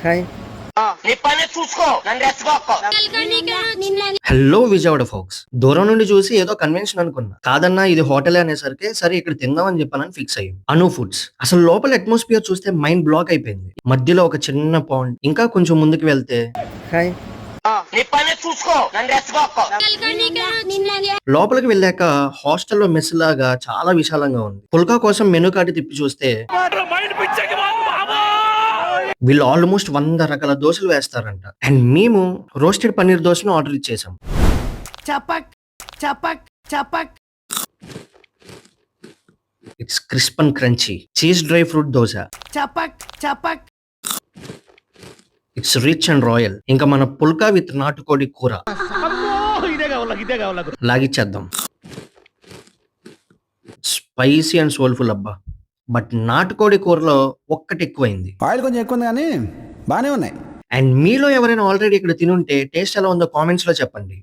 Hi. Hello Vijayawada folks. దూరం నుండి చూసి ఏదో కన్వెన్షన్ అనుకున్నా, కాదన్నా ఇది హోటల్ అనేసరికి సరే ఇక్కడ తిందామని చెప్పానని ఫిక్స్ అయ్యి అను ఫుడ్స్. అసలు లోపల అట్మాస్ఫియర్ చూస్తే మైండ్ బ్లాక్ అయిపోయింది. మధ్యలో ఒక చిన్న పాయింట్, ఇంకా కొంచెం ముందుకు వెళ్తే హాయ్ లోపలికి వెళ్ళాక హాస్టల్లో మెస్ లాగా చాలా విశాలంగా ఉంది. పుల్కా కోసం మెనూ కార్డు తిప్పి చూస్తే వీళ్ళు ఆల్మోస్ట్ 100 రకాల దోశలు వేస్తారంట. అండ్ మేము రోస్టెడ్ పన్నీర్ దోశను ఆర్డర్ ఇచ్చేసాం. It's crisp and crunchy. Cheese dry fruit dosa. It's rich and royal. ఇంకా మన పుల్కా విత్ నాటుకోడి కూర లాగిచ్చేద్దాం. స్పైసీ అండ్ సోల్ఫుల్ అబ్బా. బట్ నాటుకోడి కూరలో ఒక్కటి ఎక్కువైంది. ఆయిల్ కొంచెం ఎక్కువ ఉంది కానీ బానే ఉన్నాయి. అండ్ మీలో ఎవరైనా ఆల్రెడీ ఇక్కడ తినుంటే టేస్ట్ ఎలా ఉందో కామెంట్స్ లో చెప్పండి.